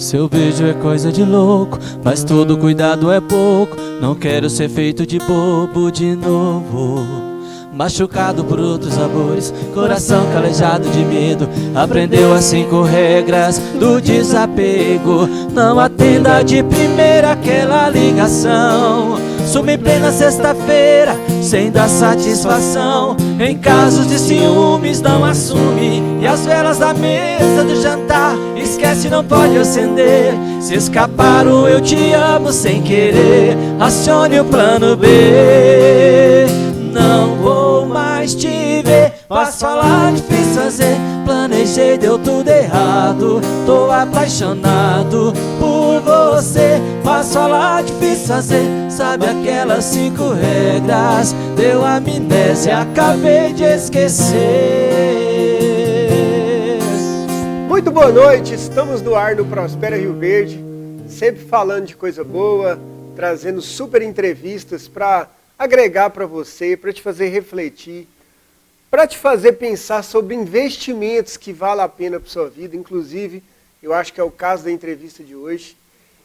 Seu beijo é coisa de louco, mas todo cuidado é pouco. Não quero ser feito de bobo de novo. Machucado por outros amores, coração calejado de medo. Aprendeu as 5 regras do desapego. Não atenda de primeira aquela ligação. Suma em plena sexta-feira, sem dar satisfação. Em casos de ciúmes não assume. E as velas da mesa do jantar esquece, não pode acender. Se escapar o eu te amo sem querer, acione o plano B. Não vou mais te ver, posso falar, difícil fazer. Planejei, deu tudo errado. Tô apaixonado por você. Posso falar, difícil fazer. Sabe aquelas 5 regras? Deu amnésia, acabei de esquecer. Muito boa noite, estamos no ar no Prospera Rio Verde. Sempre falando de coisa boa, trazendo super entrevistas para agregar para você, para te fazer refletir, para te fazer pensar sobre investimentos que valem a pena para sua vida. Inclusive, eu acho que é o caso da entrevista de hoje.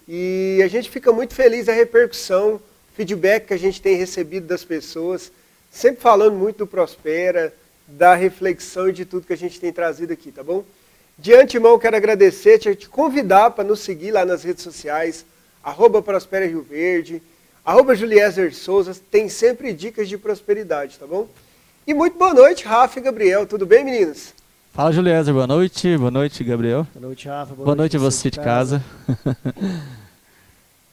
E a gente fica muito feliz da repercussão, feedback que a gente tem recebido das pessoas, sempre falando muito do Prospera, da reflexão e de tudo que a gente tem trazido aqui, tá bom? De antemão, quero agradecer, te convidar para nos seguir lá nas redes sociais, @Prospera Rio Verde, @Juliezer Souza, tem sempre dicas de prosperidade, tá bom? E muito boa noite, Rafa e Gabriel, tudo bem, meninos? Fala, Juliezer, boa noite, Gabriel. Boa noite, Rafa. Boa noite a você de casa.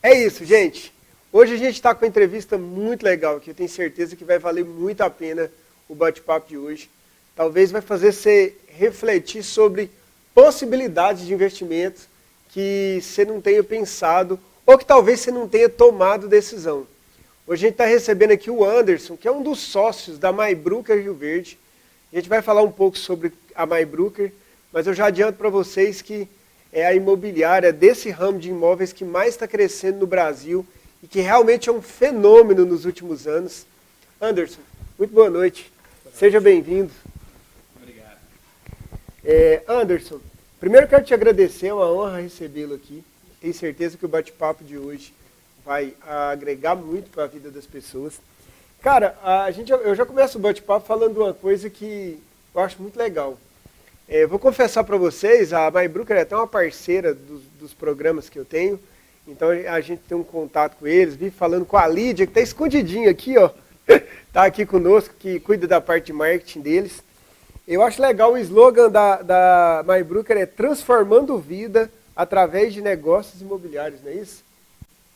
É isso, gente. Hoje a gente está com uma entrevista muito legal, que eu tenho certeza que vai valer muito a pena o bate-papo de hoje. Talvez vai fazer você refletir sobre possibilidades de investimentos que você não tenha pensado ou que talvez você não tenha tomado decisão. Hoje a gente está recebendo aqui o Anderson, que é um dos sócios da MyBroker Rio Verde. A gente vai falar um pouco sobre a MyBroker, mas eu já adianto para vocês que é a imobiliária desse ramo de imóveis que mais está crescendo no Brasil e que realmente é um fenômeno nos últimos anos. Anderson, muito boa noite. Seja bem-vindo. Obrigado. Anderson, primeiro quero te agradecer, é uma honra recebê-lo aqui. Tenho certeza que o bate-papo de hoje vai agregar muito para a vida das pessoas. Cara, eu já começo o bate-papo falando de uma coisa que eu acho muito legal. Vou confessar para vocês, a MyBroker é até uma parceira dos programas que eu tenho, então a gente tem um contato com eles, vi falando com a Lídia, que está escondidinha aqui, ó, está aqui conosco, que cuida da parte de marketing deles. Eu acho legal o slogan da MyBroker é transformando vida através de negócios imobiliários, não é isso?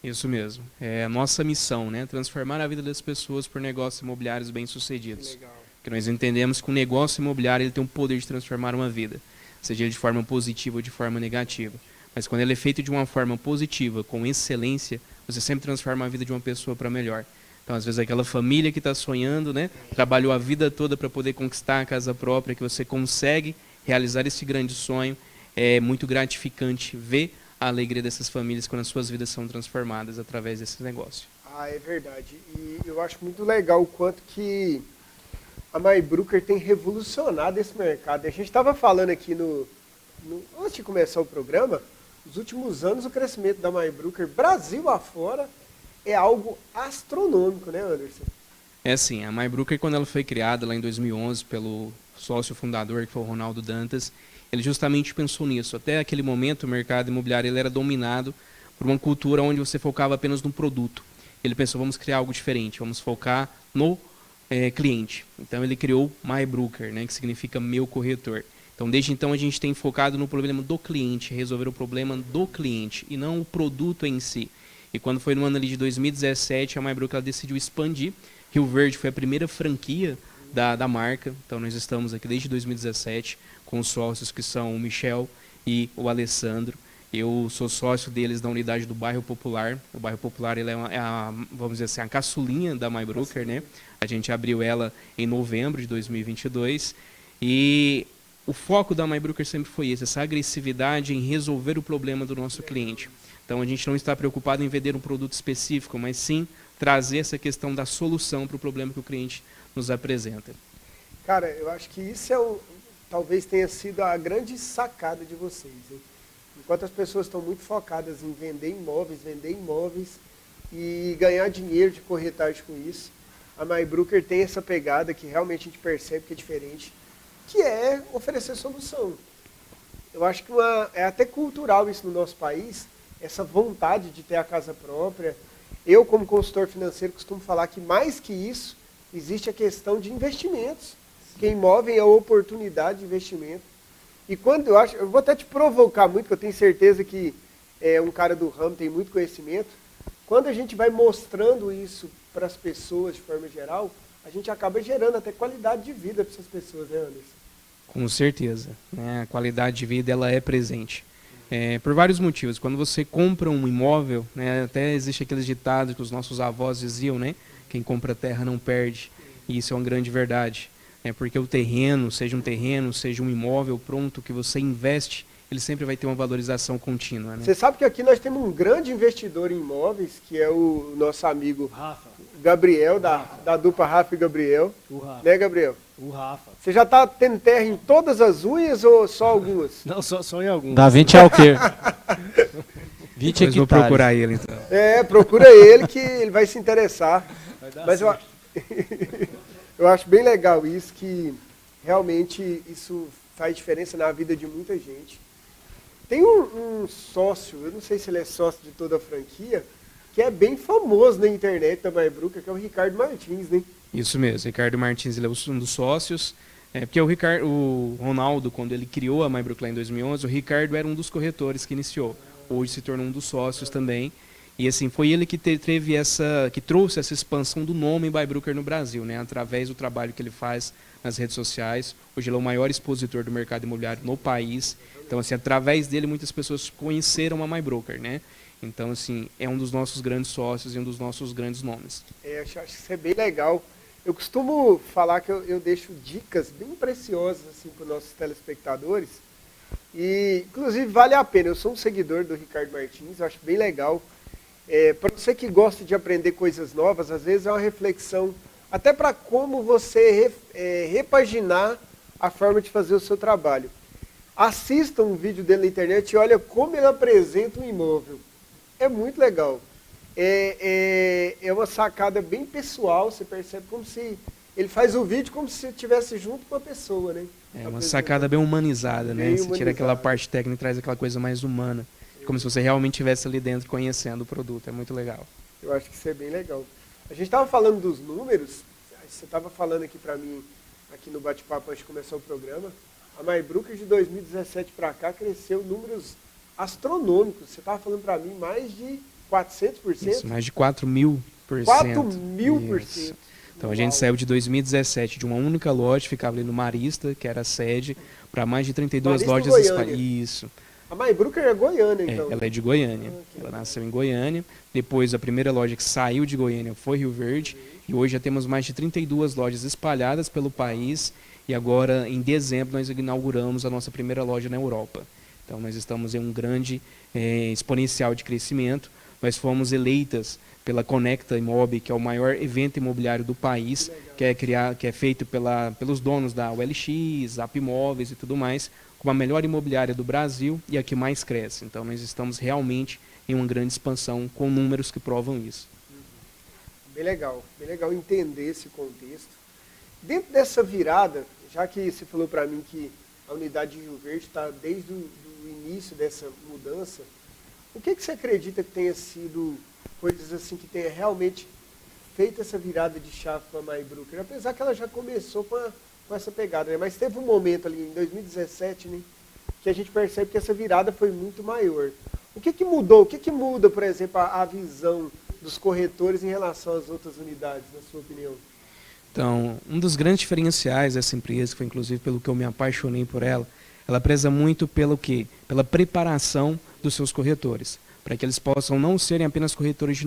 Isso mesmo. É a nossa missão, né? Transformar a vida das pessoas por negócios imobiliários bem-sucedidos. Porque nós entendemos que o negócio imobiliário ele tem o poder de transformar uma vida, seja ele de forma positiva ou de forma negativa. Mas quando ele é feito de uma forma positiva, com excelência, você sempre transforma a vida de uma pessoa para melhor. Então, às vezes, aquela família que está sonhando, né? Trabalhou a vida toda para poder conquistar a casa própria, que você consegue realizar esse grande sonho. É muito gratificante ver a alegria dessas famílias quando as suas vidas são transformadas através desse negócio. É verdade. E eu acho muito legal o quanto que a MyBroker tem revolucionado esse mercado. A gente estava falando aqui antes de começar o programa, nos últimos anos o crescimento da MyBroker, Brasil afora, é algo astronômico, né, Anderson? É sim, a MyBroker, quando ela foi criada lá em 2011 pelo sócio fundador, que foi o Ronaldo Dantas, ele justamente pensou nisso. Até aquele momento, o mercado imobiliário ele era dominado por uma cultura onde você focava apenas no produto. Ele pensou, vamos criar algo diferente, vamos focar no cliente. Então, ele criou MyBroker, né, que significa meu corretor. Então, desde então, a gente tem focado no problema do cliente, resolver o problema do cliente e não o produto em si. E quando foi no ano ali de 2017, a MyBroker ela decidiu expandir. Rio Verde foi a primeira franquia da marca. Então, nós estamos aqui desde 2017 com os sócios que são o Michel e o Alessandro. Eu sou sócio deles na unidade do Bairro Popular. O Bairro Popular ele vamos dizer assim, a caçulinha da MyBroker, né? A gente abriu ela em novembro de 2022 e o foco da MyBroker sempre foi esse, essa agressividade em resolver o problema do nosso cliente. Então a gente não está preocupado em vender um produto específico, mas sim trazer essa questão da solução para o problema que o cliente nos apresenta. Cara, eu acho que isso talvez tenha sido a grande sacada de vocês, hein? Enquanto as pessoas estão muito focadas em vender imóveis e ganhar dinheiro de corretagem com isso, a MyBroker tem essa pegada que realmente a gente percebe que é diferente, que é oferecer solução. Eu acho que é até cultural isso no nosso país, essa vontade de ter a casa própria. Eu, como consultor financeiro, costumo falar que mais que isso, existe a questão de investimentos. Que imóvel é a oportunidade de investimento. E quando eu vou até te provocar muito, porque eu tenho certeza que um cara do ramo tem muito conhecimento. Quando a gente vai mostrando isso para as pessoas de forma geral, a gente acaba gerando até qualidade de vida para essas pessoas, né, Anderson? Com certeza, né? A qualidade de vida ela é presente. Por vários motivos. Quando você compra um imóvel, né, até existe aqueles ditados que os nossos avós diziam, né? Quem compra terra não perde. E isso é uma grande verdade. Porque o terreno, seja um imóvel pronto que você investe, ele sempre vai ter uma valorização contínua. Né? Você sabe que aqui nós temos um grande investidor em imóveis, que é o nosso amigo Rafa. Gabriel, da dupla Rafa e Gabriel. O Rafa. Né, Gabriel? O Rafa. Você já está tendo terra em todas as unhas ou só algumas? Não, só em alguns. Dá 20 alqueires. 20 Depois vou hectares. procurar ele, então. Procura ele que ele vai se interessar. Vai dar Mas certo. eu acho bem legal isso, que realmente isso faz diferença na vida de muita gente. Tem um sócio, eu não sei se ele é sócio de toda a franquia, que é bem famoso na internet da MyBroker, que é o Ricardo Martins, né? Isso mesmo, Ricardo Martins ele é um dos sócios. Porque o Ronaldo, quando ele criou a MyBroker lá em 2011, o Ricardo era um dos corretores que iniciou. Hoje se tornou um dos sócios também. E assim, foi ele que trouxe essa expansão do nome MyBroker no Brasil, né? Através do trabalho que ele faz nas redes sociais. Hoje ele é o maior expositor do mercado imobiliário no país. Então, assim, através dele muitas pessoas conheceram a MyBroker, né? Então, assim, é um dos nossos grandes sócios e um dos nossos grandes nomes. Acho que isso é bem legal. Eu costumo falar que eu deixo dicas bem preciosas assim, para os nossos telespectadores. E, inclusive, vale a pena. Eu sou um seguidor do Ricardo Martins, eu acho bem legal. Para você que gosta de aprender coisas novas, às vezes é uma reflexão, até para como você repaginar a forma de fazer o seu trabalho. Assista um vídeo dele na internet e olha como ele apresenta um imóvel. É muito legal. É uma sacada bem pessoal, você percebe como se ele faz o vídeo como se estivesse junto com a pessoa, né? É uma sacada bem humanizada, né? Você tira aquela parte técnica e traz aquela coisa mais humana. Como se você realmente estivesse ali dentro conhecendo o produto. É muito legal. Eu acho que isso é bem legal. A gente estava falando dos números, você estava falando aqui para mim, aqui no bate-papo antes de começar o programa, a MyBroker de 2017 para cá cresceu números astronômicos. Você estava falando para mim mais de 400%? Isso, mais de 4.000%. 4.000%. Então a gente saiu de 2017 de uma única loja, ficava ali no Marista, que era a sede, para mais de 32 Marista lojas Goiânia. Isso. A MyBroker é Goiânia, então? Ela é de Goiânia. Ela nasceu em Goiânia. Depois, a primeira loja que saiu de Goiânia foi Rio Verde. E hoje já temos mais de 32 lojas espalhadas pelo país. E agora, em dezembro, nós inauguramos a nossa primeira loja na Europa. Então, nós estamos em um grande exponencial de crescimento. Nós fomos eleitas pela Conecta Imob, que é o maior evento imobiliário do país, que é feito pelos donos da OLX, Zap Imóveis e tudo mais, como a melhor imobiliária do Brasil e a que mais cresce. Então, nós estamos realmente em uma grande expansão com números que provam isso. Bem legal entender esse contexto. Dentro dessa virada, já que você falou para mim que a unidade de Rio Verde está desde o início dessa mudança, o que você acredita que tenha sido coisas assim que tenha realmente feito essa virada de chave para a MyBroker? Apesar que ela já começou com essa pegada, né? Mas teve um momento ali em 2017, né, que a gente percebe que essa virada foi muito maior. O que mudou? O que muda, por exemplo, a visão dos corretores em relação às outras unidades, na sua opinião? Então, um dos grandes diferenciais dessa empresa, que foi inclusive pelo que eu me apaixonei por ela preza muito pelo quê? Pela preparação dos seus corretores, para que eles possam não serem apenas corretores de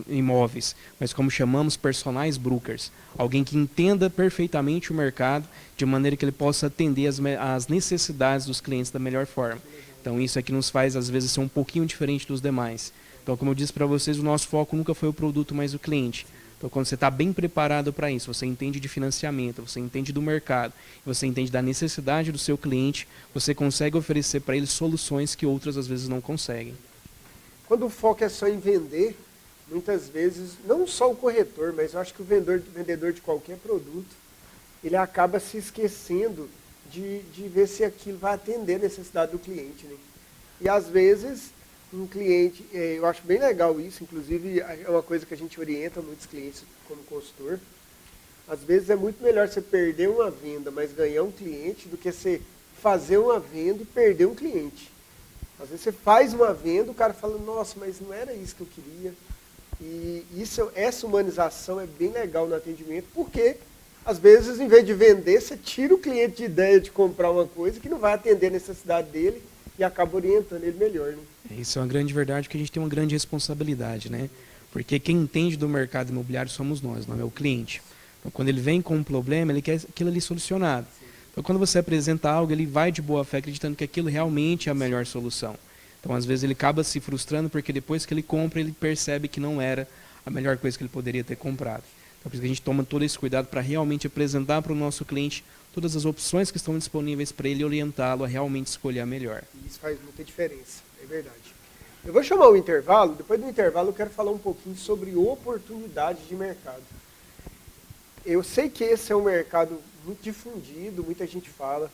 imóveis, mas como chamamos, personagens brokers, alguém que entenda perfeitamente o mercado, de maneira que ele possa atender as necessidades dos clientes da melhor forma. Então isso é que nos faz, às vezes, ser um pouquinho diferente dos demais. Então, como eu disse para vocês, o nosso foco nunca foi o produto, mas o cliente, Então, quando você está bem preparado para isso, você entende de financiamento, você entende do mercado, você entende da necessidade do seu cliente, você consegue oferecer para ele soluções que outras às vezes não conseguem. Quando o foco é só em vender, muitas vezes, não só o corretor, mas eu acho que o vendedor de qualquer produto, ele acaba se esquecendo de ver se aquilo vai atender a necessidade do cliente, né? E às vezes, um cliente, eu acho bem legal isso, inclusive é uma coisa que a gente orienta muitos clientes como consultor. Às vezes é muito melhor você perder uma venda, mas ganhar um cliente, do que você fazer uma venda e perder um cliente. Às vezes você faz uma venda, o cara fala, nossa, mas não era isso que eu queria. E essa humanização é bem legal no atendimento, porque às vezes, em vez de vender, você tira o cliente de ideia de comprar uma coisa que não vai atender a necessidade dele e acaba orientando ele melhor, né? Isso é uma grande verdade, que a gente tem uma grande responsabilidade, né? Porque quem entende do mercado imobiliário somos nós, não é o cliente. Então, quando ele vem com um problema, ele quer aquilo ali solucionado. Então, quando você apresenta algo, ele vai de boa fé acreditando que aquilo realmente é a melhor solução. Então, às vezes, ele acaba se frustrando porque depois que ele compra, ele percebe que não era a melhor coisa que ele poderia ter comprado. Então, por isso que a gente toma todo esse cuidado para realmente apresentar para o nosso cliente todas as opções que estão disponíveis para ele, orientá-lo a realmente escolher a melhor. Isso faz muita diferença, é verdade. Eu vou chamar o intervalo, depois do intervalo eu quero falar um pouquinho sobre oportunidades de mercado. Eu sei que esse é um mercado muito difundido, muita gente fala,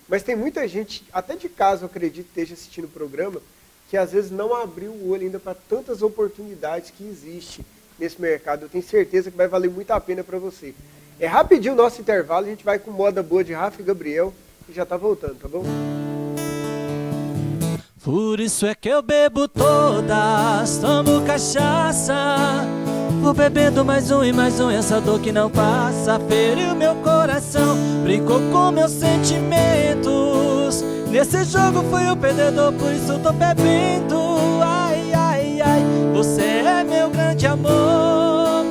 mas tem muita gente, até de casa eu acredito, que esteja assistindo o programa, que às vezes não abriu o olho ainda para tantas oportunidades que existem nesse mercado. Eu tenho certeza que vai valer muito a pena para você. É rapidinho o nosso intervalo, a gente vai com moda boa de Rafa e Gabriel e já tá voltando, tá bom? Por isso é que eu bebo todas, tomo cachaça. Vou bebendo mais um e mais um, essa dor que não passa feriu meu coração, brincou com meus sentimentos. Nesse jogo fui o perdedor, por isso tô bebendo. Ai, ai, ai, você é meu grande amor.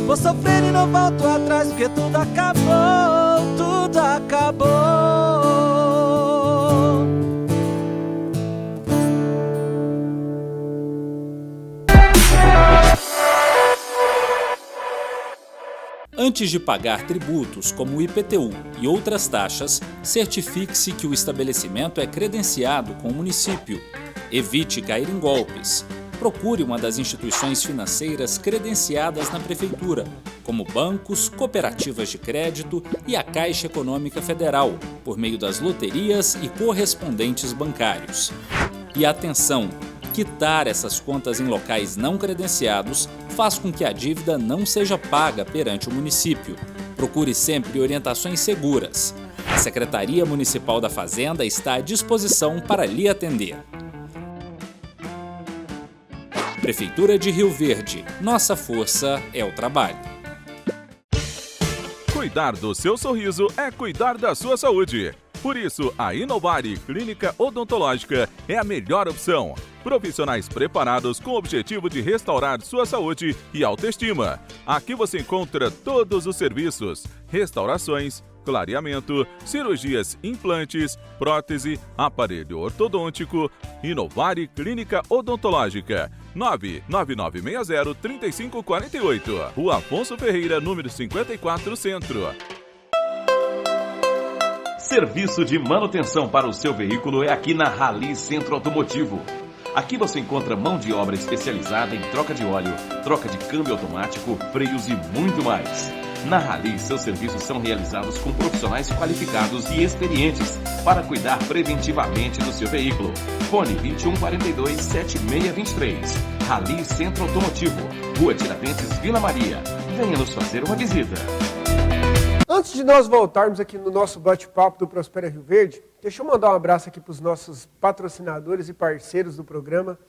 Vou sofrer e não volto atrás, porque tudo acabou, tudo acabou. Antes de pagar tributos como o IPTU e outras taxas, certifique-se que o estabelecimento é credenciado com o município. Evite cair em golpes. Procure uma das instituições financeiras credenciadas na Prefeitura, como bancos, cooperativas de crédito e a Caixa Econômica Federal, por meio das loterias e correspondentes bancários. E atenção! Quitar essas contas em locais não credenciados faz com que a dívida não seja paga perante o município. Procure sempre orientações seguras. A Secretaria Municipal da Fazenda está à disposição para lhe atender. Prefeitura de Rio Verde. Nossa força é o trabalho. Cuidar do seu sorriso é cuidar da sua saúde. Por isso, a Inovare Clínica Odontológica é a melhor opção. Profissionais preparados com o objetivo de restaurar sua saúde e autoestima. Aqui você encontra todos os serviços: restaurações, clareamento, cirurgias, implantes, prótese, aparelho ortodôntico. Inovare Clínica Odontológica. 99960-3548. Rua Afonso Ferreira, número 54, Centro. Serviço de manutenção para o seu veículo é aqui na Rally Centro Automotivo. Aqui você encontra mão de obra especializada em troca de óleo, troca de câmbio automático, freios e muito mais. Na Rally, seus serviços são realizados com profissionais qualificados e experientes para cuidar preventivamente do seu veículo. Fone 2142-7623. Rally Centro Automotivo, Rua Tiradentes, Vila Maria. Venha nos fazer uma visita. Antes de nós voltarmos aqui no nosso bate-papo do Prospera Rio Verde, deixa eu mandar um abraço aqui para os nossos patrocinadores e parceiros do programa.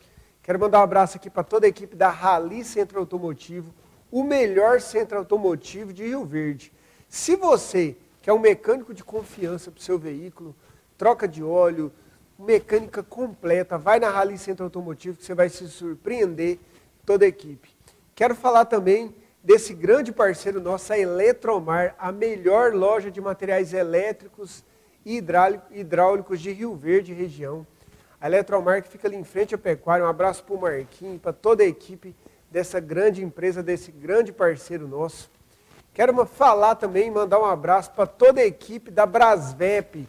Quero mandar um abraço aqui para toda a equipe da Rally Centro Automotivo, o melhor centro automotivo de Rio Verde. Se você quer um mecânico de confiança para o seu veículo, troca de óleo, mecânica completa, vai na Rally Centro Automotivo que você vai se surpreender, toda a equipe. Quero falar também desse grande parceiro nosso, a Eletromar, a melhor loja de materiais elétricos e hidráulicos de Rio Verde e região. A Eletromar que fica ali em frente à Pecuária. Um abraço para o Marquinhos, para toda a equipe dessa grande empresa, desse grande parceiro nosso. Quero falar também, mandar um abraço para toda a equipe da Brasvep,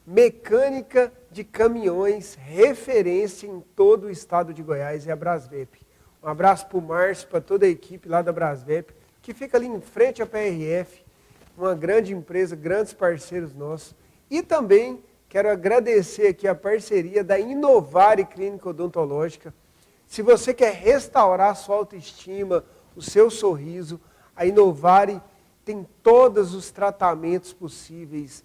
mecânica de caminhões, referência em todo o estado de Goiás, é a Brasvep. Um abraço para o Márcio, para toda a equipe lá da Brasvep, que fica ali em frente à PRF, uma grande empresa, grandes parceiros nossos. E também quero agradecer aqui a parceria da Inovare Clínica Odontológica. Se você quer restaurar a sua autoestima, o seu sorriso, a Inovare tem todos os tratamentos possíveis,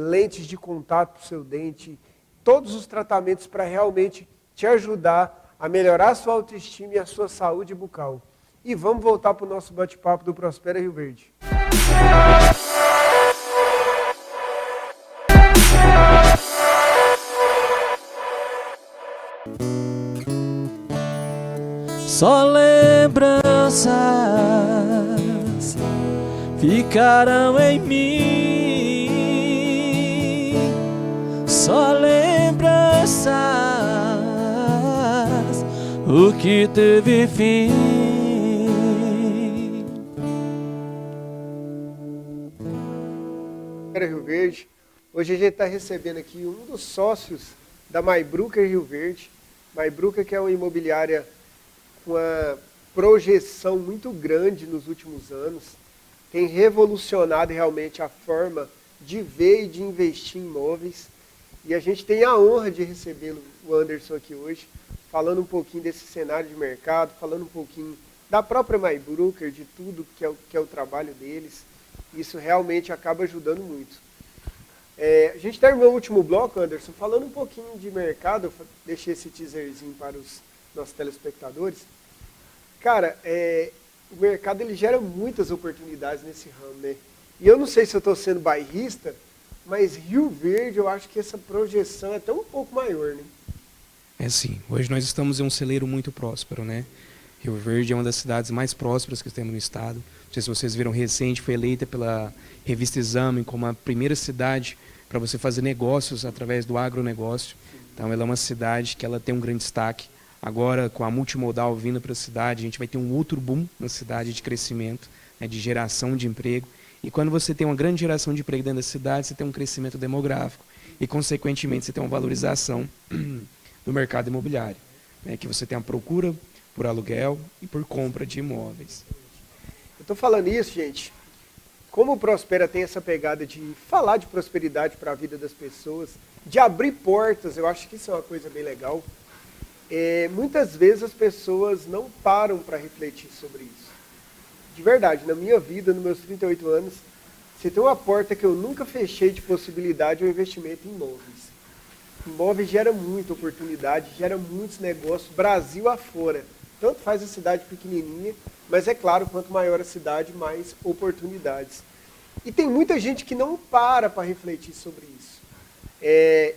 lentes de contato para o seu dente, todos os tratamentos para realmente te ajudar a melhorar a sua autoestima e a sua saúde bucal. E vamos voltar para o nosso bate-papo do Prospera Rio Verde. Só lembranças ficarão em mim. Só lembranças, o que teve fim. Rio Verde. Hoje a gente está recebendo aqui um dos sócios da Maybrucker Rio Verde. Maybrucker, que é uma imobiliária com uma projeção muito grande nos últimos anos, tem revolucionado realmente a forma de ver e de investir em imóveis. E a gente tem a honra de recebê-lo, o Anderson, aqui hoje, falando um pouquinho desse cenário de mercado, falando um pouquinho da própria Maybrucker, de tudo que é o trabalho deles. Isso realmente acaba ajudando muito. A gente terminou o último bloco, Anderson, falando um pouquinho de mercado. Eu deixei esse teaserzinho para os nossos telespectadores. Cara, o mercado ele gera muitas oportunidades nesse ramo, né? E eu não sei se eu estou sendo bairrista, mas Rio Verde, eu acho que essa projeção é até um pouco maior, né? É sim. Hoje nós estamos em um celeiro muito próspero, né? Rio Verde é uma das cidades mais prósperas que temos no estado. Não sei se vocês viram recente, foi eleita pela revista Exame como a primeira cidade para você fazer negócios através do agronegócio. Então ela é uma cidade que ela tem um grande destaque. Agora, com a multimodal vindo para a cidade, a gente vai ter um outro boom na cidade de crescimento, né, de geração de emprego. E quando você tem uma grande geração de emprego dentro da cidade, você tem um crescimento demográfico e, consequentemente, você tem uma valorização do mercado imobiliário, né, que você tem a procura por aluguel e por compra de imóveis. Eu estou falando isso, gente, como o Prospera tem essa pegada de falar de prosperidade para a vida das pessoas, de abrir portas, eu acho que isso é uma coisa bem legal. Muitas vezes as pessoas não param para refletir sobre isso. De verdade, na minha vida, nos meus 38 anos, se tem uma porta que eu nunca fechei de possibilidade, é o investimento em imóveis. Imóveis gera muita oportunidade, gera muitos negócios, Brasil afora. Tanto faz a cidade pequenininha, mas é claro, quanto maior a cidade, mais oportunidades. E tem muita gente que não para refletir sobre isso.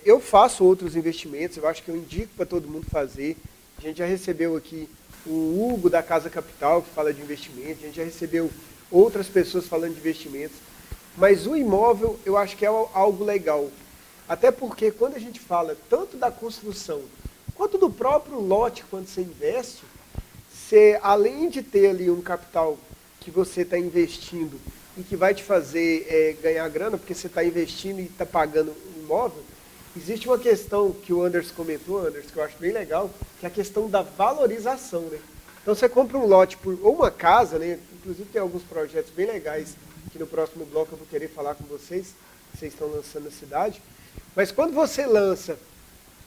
Eu faço outros investimentos, eu acho que eu indico para todo mundo fazer. A gente já recebeu aqui o Hugo da Casa Capital, que fala de investimento, a gente já recebeu outras pessoas falando de investimentos. Mas o imóvel, eu acho que é algo legal. Até porque quando a gente fala tanto da construção, quanto do próprio lote quando você investe, você, além de ter ali um capital que você está investindo e que vai te fazer ganhar grana, porque você está investindo e está pagando um imóvel, existe uma questão que o Anderson comentou, Anderson, que eu acho bem legal, que é a questão da valorização, né? Então você compra um lote ou uma casa, né? Inclusive tem alguns projetos bem legais que no próximo bloco eu vou querer falar com vocês, que vocês estão lançando na cidade. Mas quando você lança,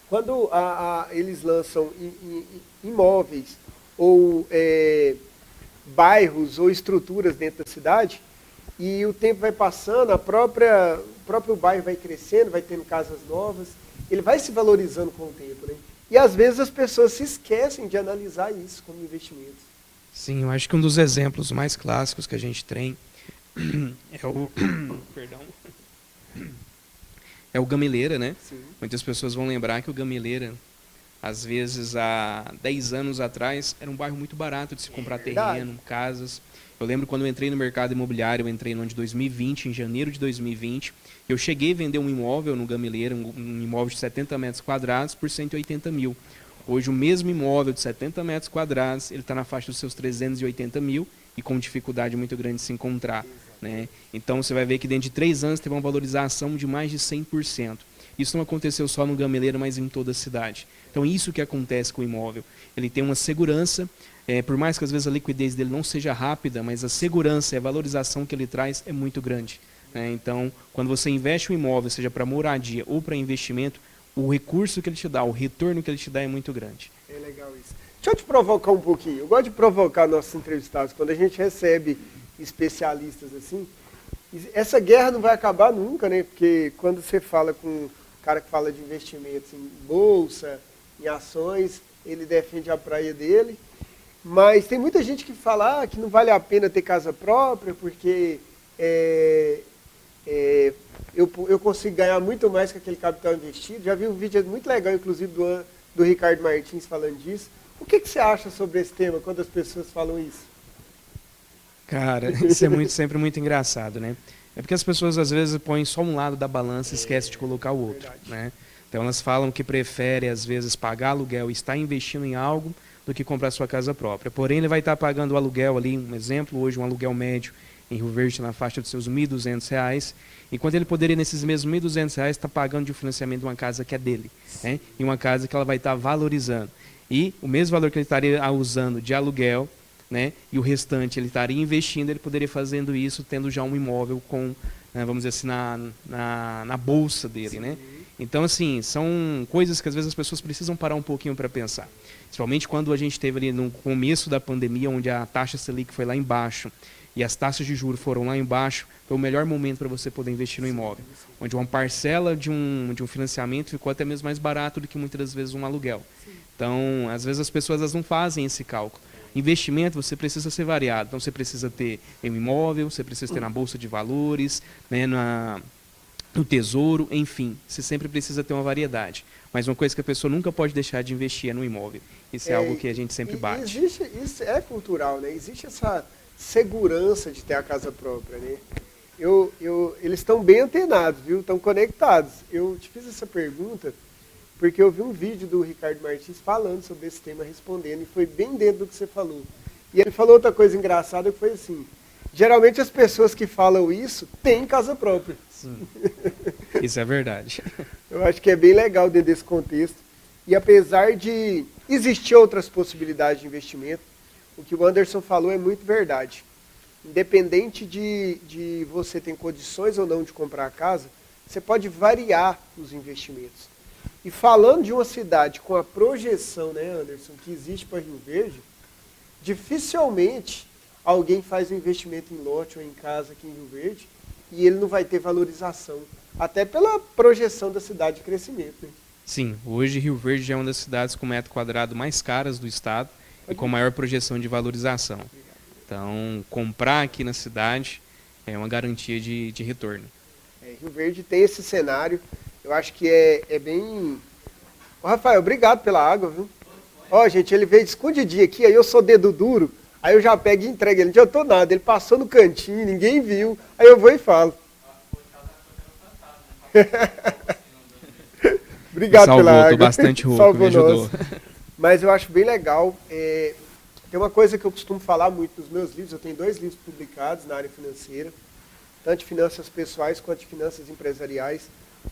quando eles lançam imóveis ou bairros ou estruturas dentro da cidade, e o tempo vai passando, o próprio bairro vai crescendo, vai tendo casas novas, ele vai se valorizando com o tempo, né? E às vezes as pessoas se esquecem de analisar isso como investimento. Sim, eu acho que um dos exemplos mais clássicos que a gente tem é o Gameleira, né? Sim. Muitas pessoas vão lembrar que o Gameleira, às vezes, há 10 anos atrás, era um bairro muito barato de se comprar terreno, casas. Eu lembro quando eu entrei no mercado imobiliário, eu entrei no ano de 2020, em janeiro de 2020. Eu cheguei a vender um imóvel no Gameleira, um imóvel de 70 metros quadrados, por 180 mil. Hoje o mesmo imóvel de 70 metros quadrados, ele está na faixa dos seus 380 mil e com dificuldade muito grande de se encontrar. Né? Então você vai ver que dentro de 3 anos teve uma valorização de mais de 100%. Isso não aconteceu só no Gameleira, mas em toda a cidade. Então isso que acontece com o imóvel. Ele tem uma segurança, por mais que às vezes a liquidez dele não seja rápida, mas a segurança e a valorização que ele traz é muito grande. Né? Então, quando você investe um imóvel, seja para moradia ou para investimento, o recurso que ele te dá, o retorno que ele te dá é muito grande. É legal isso. Deixa eu te provocar um pouquinho. Eu gosto de provocar nossos entrevistados. Quando a gente recebe especialistas assim, essa guerra não vai acabar nunca, né? Porque quando você fala com um cara que fala de investimentos em bolsa, em ações, ele defende a praia dele. Mas tem muita gente que fala que não vale a pena ter casa própria, porque eu consigo ganhar muito mais com aquele capital investido. Já vi um vídeo muito legal, inclusive, do Ricardo Martins falando disso. O que você acha sobre esse tema, quando as pessoas falam isso? Cara, isso é sempre muito engraçado, né? É porque as pessoas, às vezes, põem só um lado da balança e esquecem de colocar o outro, né? Então, elas falam que preferem, às vezes, pagar aluguel e estar investindo em algo do que comprar sua casa própria. Porém, ele vai estar pagando o aluguel ali, um exemplo, hoje um aluguel médio em Rio Verde na faixa dos seus R$ 1.200, enquanto ele poderia, nesses mesmos R$ 1.200, estar pagando de um financiamento de uma casa que é dele, né? E uma casa que ela vai estar valorizando. E o mesmo valor que ele estaria usando de aluguel, né, e o restante ele estaria investindo, ele poderia fazendo isso tendo já um imóvel com, né, vamos dizer assim, na bolsa dele, né? Então, assim, são coisas que às vezes as pessoas precisam parar um pouquinho para pensar. Principalmente quando a gente teve ali no começo da pandemia, onde a taxa Selic foi lá embaixo e as taxas de juros foram lá embaixo, foi o melhor momento para você poder investir no imóvel. Onde uma parcela de um financiamento ficou até mesmo mais barato do que muitas das vezes um aluguel. Então, às vezes as pessoas elas não fazem esse cálculo. Investimento, você precisa ser variado. Então, você precisa ter em um imóvel, você precisa ter na bolsa de valores, né, no tesouro, enfim. Você sempre precisa ter uma variedade. Mas uma coisa que a pessoa nunca pode deixar de investir é no imóvel. Isso é algo que a gente sempre bate. Isso é cultural, né? Existe essa segurança de ter a casa própria, né? Eles estão bem antenados, viu? Estão conectados. Eu te fiz essa pergunta porque eu vi um vídeo do Ricardo Martins falando sobre esse tema, respondendo, e foi bem dentro do que você falou. E ele falou outra coisa engraçada, que foi assim, geralmente as pessoas que falam isso têm casa própria. Sim. Isso é verdade. Eu acho que é bem legal dentro desse contexto. E apesar de existir outras possibilidades de investimento, o que o Anderson falou é muito verdade. Independente de você ter condições ou não de comprar a casa, você pode variar os investimentos. E falando de uma cidade com a projeção, né, Anderson, que existe para Rio Verde, dificilmente alguém faz um investimento em lote ou em casa aqui em Rio Verde e ele não vai ter valorização, até pela projeção da cidade de crescimento. Né? Sim, hoje Rio Verde é uma das cidades com metro quadrado mais caras do estado e com maior projeção de valorização. Então, comprar aqui na cidade é uma garantia de retorno. Rio Verde tem esse cenário. Eu acho que é bem... Ô, Rafael, obrigado pela água, viu? Ó, gente, ele veio escondidinho aqui, aí eu sou dedo duro, aí eu já pego e entrego ele. Não adiantou nada, ele passou no cantinho, ninguém viu, aí eu vou e falo. Obrigado salvou, pela água. Tô bastante rouco, Salvou me ajudou. nós. Mas eu acho bem legal. Tem uma coisa que eu costumo falar muito nos meus livros, eu tenho 2 livros publicados na área financeira, tanto de finanças pessoais quanto de finanças empresariais.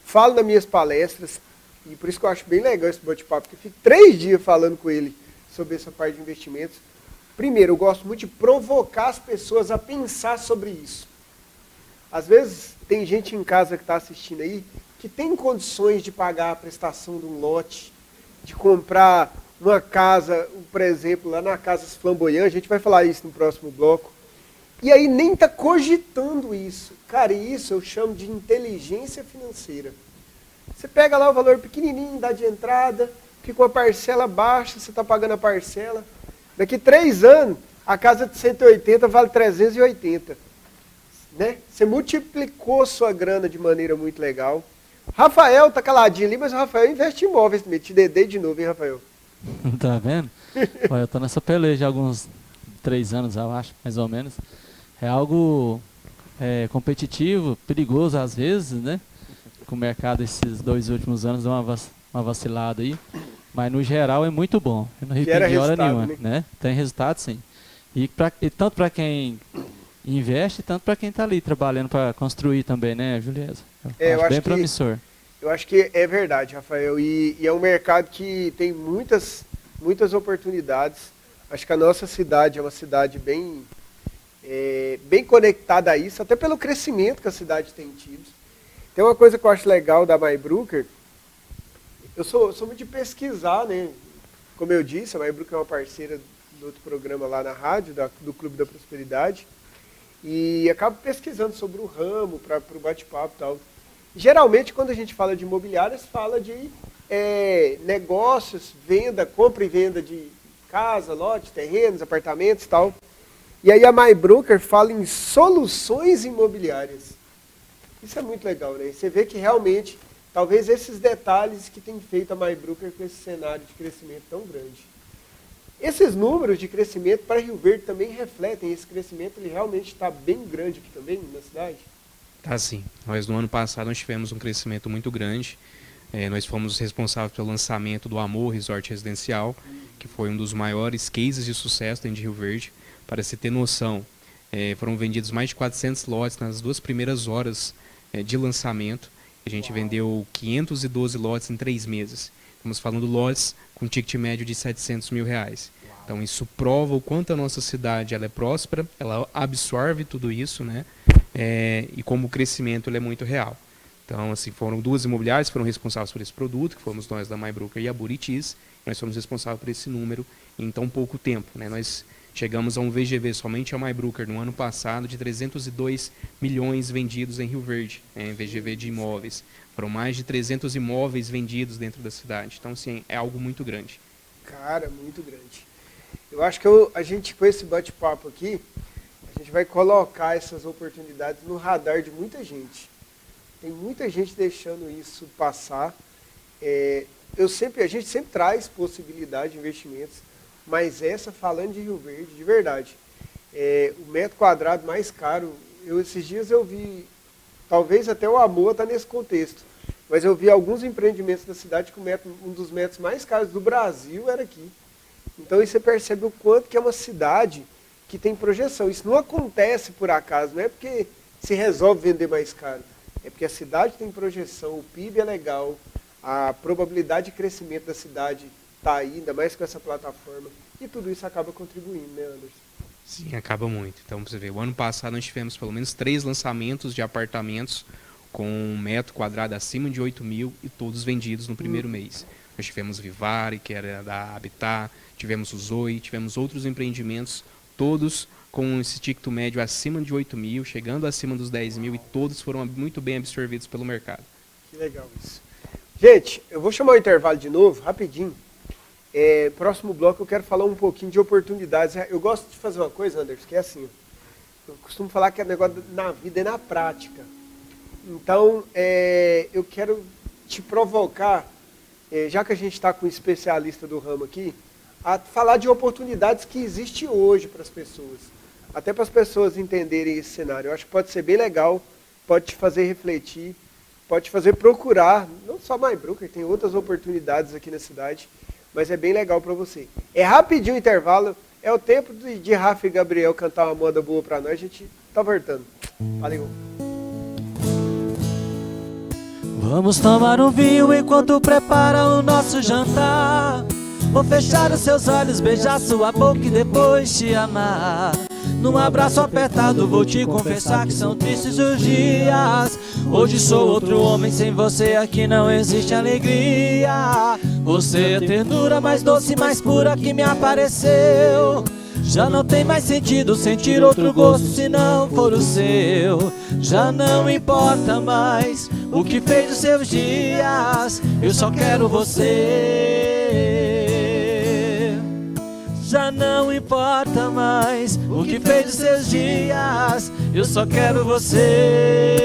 Falo nas minhas palestras, e por isso que eu acho bem legal esse bate-papo, porque eu fico 3 dias falando com ele sobre essa parte de investimentos. Primeiro, eu gosto muito de provocar as pessoas a pensar sobre isso. Às vezes, tem gente em casa que está assistindo aí, que tem condições de pagar a prestação de um lote, de comprar uma casa, por exemplo, lá na Casas Flamboyant, a gente vai falar isso no próximo bloco, e aí nem está cogitando isso. Cara, isso eu chamo de inteligência financeira. Você pega lá o valor pequenininho, dá de entrada, fica uma parcela baixa, você está pagando a parcela. Daqui 3 anos, a casa de 180 vale 380. Né? Você multiplicou sua grana de maneira muito legal. Rafael está caladinho ali, mas o Rafael investe em imóveis também. Te dedei de novo, hein, Rafael? Tá vendo? Olha, eu tô nessa peleja há alguns 3 anos, eu acho, mais ou menos. É algo competitivo, perigoso às vezes, né? Com o mercado esses 2 últimos anos deu uma vacilada aí. Mas no geral é muito bom. Eu não Gera arrependi hora resultado, nenhuma, né? Tem resultado, sim. E tanto para quem investe, tanto para quem está ali trabalhando para construir também, né, Juliesa? Eu acho bem que promissor. Eu acho que é verdade, Rafael. E é um mercado que tem muitas oportunidades. Acho que a nossa cidade é uma cidade bem conectada a isso, até pelo crescimento que a cidade tem tido. Tem uma coisa que eu acho legal da MyBrooker. Eu sou muito de pesquisar, né? Como eu disse, a MyBrooker é uma parceira do outro programa lá na rádio, do Clube da Prosperidade. E acabo pesquisando sobre o ramo, para o bate-papo e tal. Geralmente, quando a gente fala de imobiliárias, fala de negócios, compra e venda de casa, lote, terrenos, apartamentos e tal. E aí a MyBrooker fala em soluções imobiliárias. Isso é muito legal, né? Você vê que realmente, talvez esses detalhes que tem feito a MyBrooker com esse cenário de crescimento tão grande. Esses números de crescimento para Rio Verde também refletem esse crescimento, ele realmente está bem grande aqui também na cidade? Tá sim. Nós no ano passado nós tivemos um crescimento muito grande. Nós fomos responsáveis pelo lançamento do Amor Resort Residencial, que foi um dos maiores cases de sucesso dentro de Rio Verde. Para se ter noção, foram vendidos mais de 400 lotes nas 2 primeiras horas de lançamento. A gente vendeu 512 lotes em 3 meses. Estamos falando lotes com ticket médio de R$700 mil. Então isso prova o quanto a nossa cidade ela é próspera, ela absorve tudo isso, né? E como o crescimento ele é muito real. Então, assim, foram 2 imobiliárias que foram responsáveis por esse produto, que fomos nós da MyBrooker e a Buritis. Nós fomos responsáveis por esse número em tão pouco tempo, né? Nós chegamos a um VGV somente a MyBrooker no ano passado de 302 milhões vendidos em Rio Verde, em VGV de imóveis. Foram mais de 300 imóveis vendidos dentro da cidade. Então, assim, é algo muito grande. Cara, muito grande. Eu acho que a gente, com esse bate-papo aqui, a gente vai colocar essas oportunidades no radar de muita gente. Tem muita gente deixando isso passar. A gente sempre traz possibilidade de investimentos, mas essa, falando de Rio Verde, de verdade, o metro quadrado mais caro, esses dias eu vi, talvez até o Amor está nesse contexto, mas eu vi alguns empreendimentos da cidade que um dos metros mais caros do Brasil era aqui. Então aí você percebe o quanto que é uma cidade que tem projeção. Isso não acontece por acaso, não é porque se resolve vender mais caro. É porque a cidade tem projeção, o PIB é legal, a probabilidade de crescimento da cidade está aí, ainda mais com essa plataforma. E tudo isso acaba contribuindo, né, Anderson? Sim, acaba muito. Então, você vê, o ano passado nós tivemos pelo menos 3 lançamentos de apartamentos com 1 metro quadrado acima de 8 mil e todos vendidos no primeiro mês. Nós tivemos Vivari, que era da Habitat, tivemos o Zoe, tivemos outros empreendimentos, todos com esse ticket médio acima de 8 mil, chegando acima dos 10 mil, e todos foram muito bem absorvidos pelo mercado. Que legal isso. Gente, eu vou chamar o intervalo de novo, rapidinho. Próximo bloco eu quero falar um pouquinho de oportunidades. Eu gosto de fazer uma coisa, Anderson, que é assim. Eu costumo falar que o negócio na vida é na prática. Então, eu quero te provocar, já que a gente está com um especialista do ramo aqui, a falar de oportunidades que existem hoje para as pessoas. Até para as pessoas entenderem esse cenário. Eu acho que pode ser bem legal, pode te fazer refletir, pode te fazer procurar, não só MyBrooker, tem outras oportunidades aqui na cidade, mas é bem legal para você. É rapidinho o intervalo, é o tempo de Rafa e Gabriel cantar uma moda boa para nós, a gente tá voltando. Valeu. Vamos tomar um vinho enquanto prepara o nosso jantar. Vou fechar os seus olhos, beijar sua boca e depois te amar. Num abraço apertado vou te confessar que são tristes os dias. Hoje sou outro homem, sem você aqui não existe alegria. Você é a ternura mais doce, mais pura que me apareceu. Já não tem mais sentido sentir outro gosto se não for o seu. Já não importa mais o que fez dos seus dias, eu só quero você. Já não importa mais o que fez dos seus dias, eu só quero você.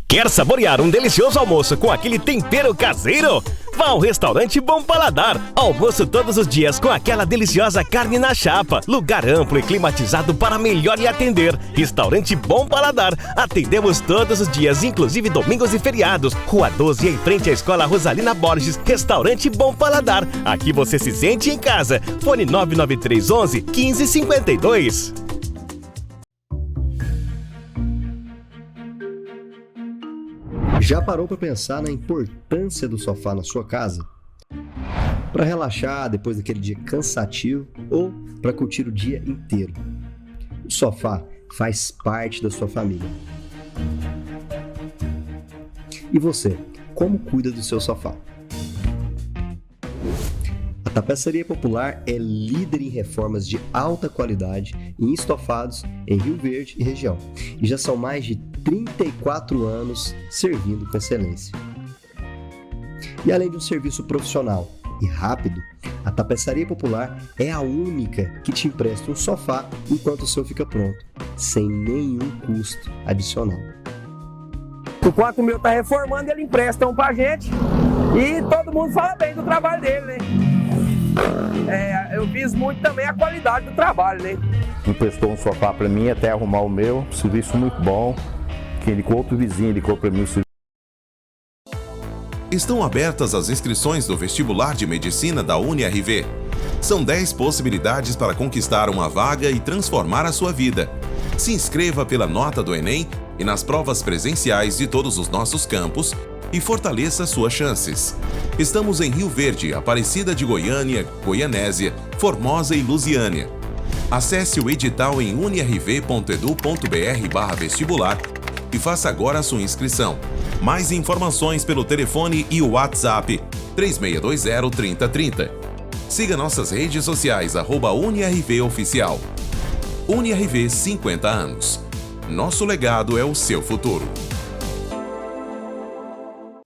Quer saborear um delicioso almoço com aquele tempero caseiro? Vá ao restaurante Bom Paladar. Almoço todos os dias com aquela deliciosa carne na chapa. Lugar amplo e climatizado para melhor lhe atender. Restaurante Bom Paladar. Atendemos todos os dias, inclusive domingos e feriados. Rua 12, em frente à Escola Rosalina Borges. Restaurante Bom Paladar. Aqui você se sente em casa. Fone 99311 1552. Já parou para pensar na importância do sofá na sua casa? Para relaxar depois daquele dia cansativo ou para curtir o dia inteiro? O sofá faz parte da sua família. E você, como cuida do seu sofá? A Tapeçaria Popular é líder em reformas de alta qualidade em estofados em Rio Verde e região. E já são mais de 34 anos servindo com excelência. E além de um serviço profissional e rápido, a Tapeçaria Popular é a única que te empresta um sofá enquanto o seu fica pronto, sem nenhum custo adicional. Enquanto o meu está reformando, ele empresta um pra gente e todo mundo fala bem do trabalho dele, né? Eu fiz muito também a qualidade do trabalho, né? Emprestou um sofá para mim até arrumar o meu, serviço muito bom, que ele com outro vizinho indicou para mim o serviço. Estão abertas as inscrições do vestibular de medicina da UniRV. São 10 possibilidades para conquistar uma vaga e transformar a sua vida. Se inscreva pela nota do Enem e nas provas presenciais de todos os nossos campus e fortaleça suas chances. Estamos em Rio Verde, Aparecida de Goiânia, Goianésia, Formosa e Lusiânia. Acesse o edital em unirv.edu.br/vestibular e faça agora a sua inscrição. Mais informações pelo telefone e o WhatsApp 3620-3030. Siga nossas redes sociais @UniRV Oficial. UniRV 50 anos. Nosso legado é o seu futuro.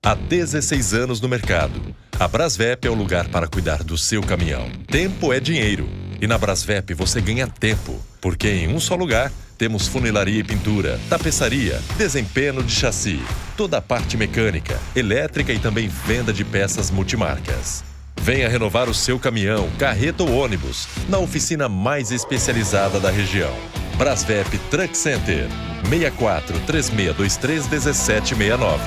Há 16 anos no mercado, a Brasvep é o lugar para cuidar do seu caminhão. Tempo é dinheiro. E na Brasvep você ganha tempo, porque em um só lugar temos funilaria e pintura, tapeçaria, desempenho de chassi, toda a parte mecânica, elétrica e também venda de peças multimarcas. Venha renovar o seu caminhão, carreta ou ônibus na oficina mais especializada da região. Brasvep Truck Center, 64 3623 1769.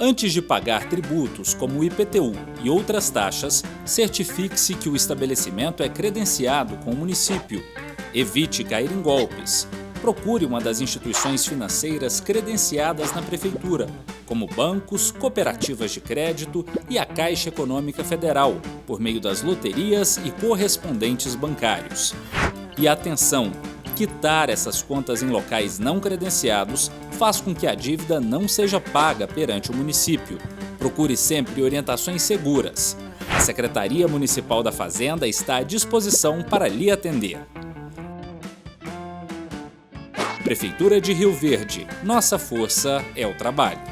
Antes de pagar tributos como o IPTU e outras taxas, certifique-se que o estabelecimento é credenciado com o município. Evite cair em golpes. Procure uma das instituições financeiras credenciadas na Prefeitura, como bancos, cooperativas de crédito e a Caixa Econômica Federal, por meio das loterias e correspondentes bancários. E atenção! Quitar essas contas em locais não credenciados faz com que a dívida não seja paga perante o município. Procure sempre orientações seguras. A Secretaria Municipal da Fazenda está à disposição para lhe atender. Prefeitura de Rio Verde. Nossa força é o trabalho.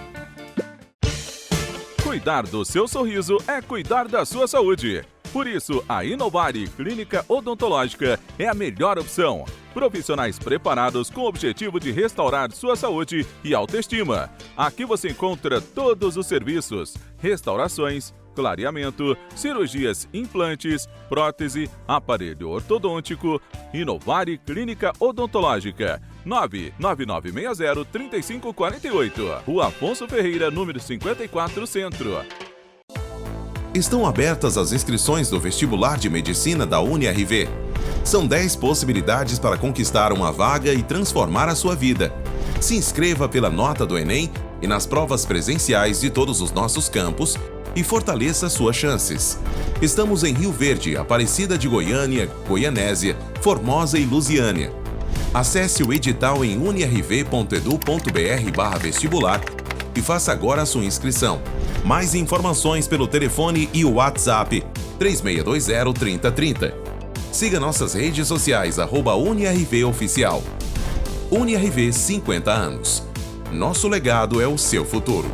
Cuidar do seu sorriso é cuidar da sua saúde. Por isso, a Inovare Clínica Odontológica é a melhor opção. Profissionais preparados com o objetivo de restaurar sua saúde e autoestima. Aqui você encontra todos os serviços: restaurações, clareamento, cirurgias, implantes, prótese, aparelho ortodôntico. Inovare Clínica Odontológica, 99960-3548. Rua Afonso Ferreira, número 54, Centro. Estão abertas as inscrições do vestibular de medicina da UniRV. São 10 possibilidades para conquistar uma vaga e transformar a sua vida. Se inscreva pela nota do Enem e nas provas presenciais de todos os nossos campus e fortaleça suas chances. Estamos em Rio Verde, Aparecida de Goiânia, Goianésia, Formosa e Lusiânia. Acesse o edital em unirv.edu.br/vestibular e faça agora a sua inscrição. Mais informações pelo telefone e o WhatsApp 3620-3030. Siga nossas redes sociais @UniRV Oficial. UniRV 50 anos. Nosso legado é o seu futuro.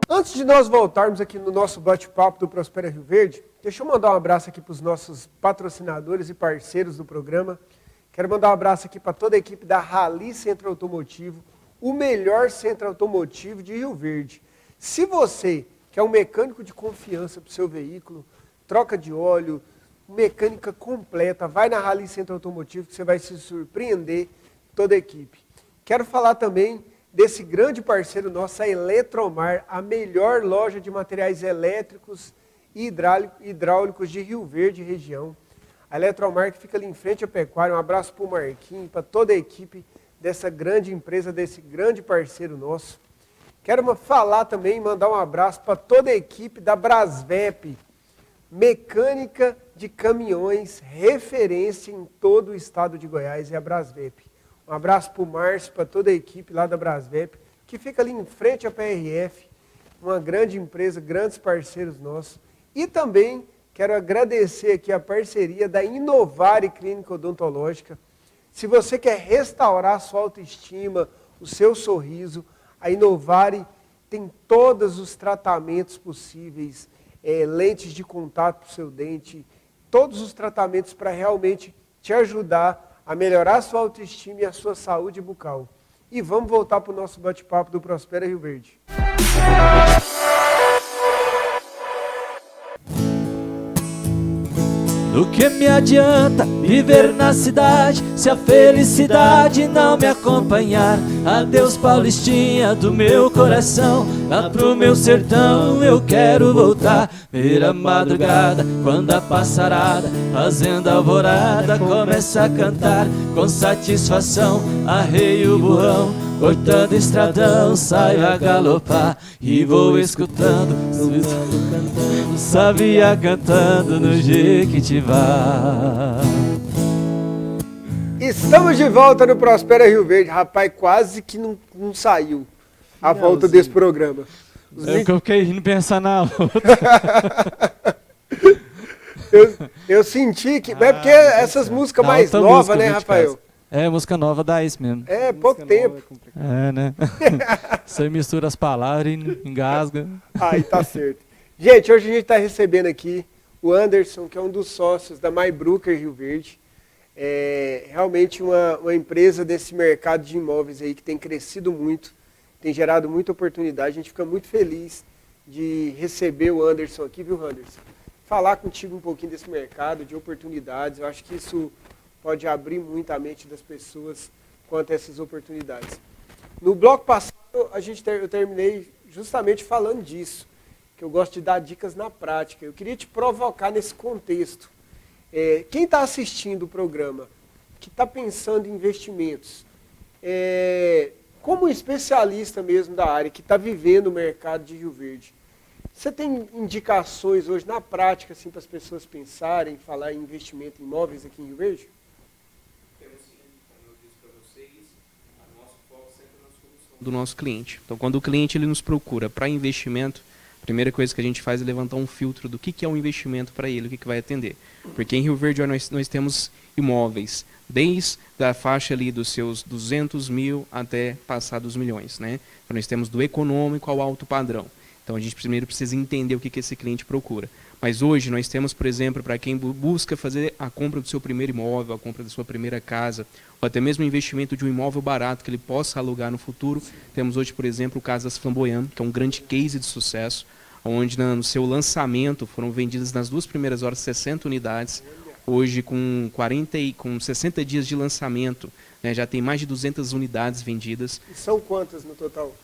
Antes de nós voltarmos aqui no nosso bate-papo do Prospera Rio Verde, deixa eu mandar um abraço aqui para os nossos patrocinadores e parceiros do programa. Quero mandar um abraço aqui para toda a equipe da Rally Centro Automotivo, o melhor centro automotivo de Rio Verde. Se você quer um mecânico de confiança para o seu veículo, troca de óleo, mecânica completa, vai na Rally Centro Automotivo que você vai se surpreender, toda a equipe. Quero falar também desse grande parceiro nosso, a Eletromar, a melhor loja de materiais elétricos e hidráulicos de Rio Verde região. A Eletromar que fica ali em frente à Pecuária. Um abraço para o Marquinhos, para toda a equipe dessa grande empresa, desse grande parceiro nosso. Quero falar também, mandar um abraço para toda a equipe da Brasvep, mecânica de caminhões, referência em todo o estado de Goiás, é a Brasvep. Um abraço para o Márcio, para toda a equipe lá da Brasvep, que fica ali em frente à PRF, uma grande empresa, grandes parceiros nossos. E também quero agradecer aqui a parceria da Inovare Clínica Odontológica. Se você quer restaurar a sua autoestima, o seu sorriso, a Inovare tem todos os tratamentos possíveis, lentes de contato para o seu dente, todos os tratamentos para realmente te ajudar a melhorar a sua autoestima e a sua saúde bucal. E vamos voltar para o nosso bate-papo do Prospera Rio Verde. Do que me adianta viver na cidade se a felicidade não me acompanhar? Adeus Paulistinha do meu coração, lá pro meu sertão eu quero voltar. Ver a madrugada quando a passarada fazendo alvorada começa a cantar. Com satisfação arreio o burrão, cortando estradão saio a galopar. E vou escutando, sabia cantando no Jequitibá. Estamos de volta no Prospera Rio Verde. Rapaz, quase que não saiu a volta desse programa. Que eu fiquei rindo pensando na outra. eu senti que... é porque essas músicas mais novas, né, Rafael? É, música nova dá isso mesmo. É, pouco tempo. Né? Você mistura as palavras e engasga. Aí tá certo. Gente, hoje a gente está recebendo aqui o Anderson, que é um dos sócios da MyBrooker Rio Verde. É realmente uma empresa desse mercado de imóveis aí que tem crescido muito, tem gerado muita oportunidade. A gente fica muito feliz de receber o Anderson aqui, viu, Anderson? Falar contigo um pouquinho desse mercado, de oportunidades. Eu acho que isso pode abrir muito a mente das pessoas quanto a essas oportunidades. No bloco passado, eu terminei justamente falando disso, que eu gosto de dar dicas na prática. Eu queria te provocar nesse contexto. Quem está assistindo o programa, que está pensando em investimentos, como especialista mesmo da área, que está vivendo o mercado de Rio Verde, você tem indicações hoje na prática assim, para as pessoas pensarem, falar em investimento em imóveis aqui em Rio Verde? Do nosso cliente. Então, quando o cliente ele nos procura para investimento, a primeira coisa que a gente faz é levantar um filtro do que é um investimento para ele, o que vai atender. Porque em Rio Verde nós temos imóveis, desde a faixa ali dos seus 200 mil até passar dos milhões, né? Então, nós temos do econômico ao alto padrão. Então, a gente primeiro precisa entender o que esse cliente procura. Mas hoje nós temos, por exemplo, para quem busca fazer a compra do seu primeiro imóvel, a compra da sua primeira casa, ou até mesmo o investimento de um imóvel barato que ele possa alugar no futuro, temos hoje, por exemplo, o Casas Flamboyant, que é um grande case de sucesso, onde no seu lançamento foram vendidas nas 2 primeiras horas 60 unidades, hoje com 60 dias de lançamento, né, já tem mais de 200 unidades vendidas. E são quantas no total?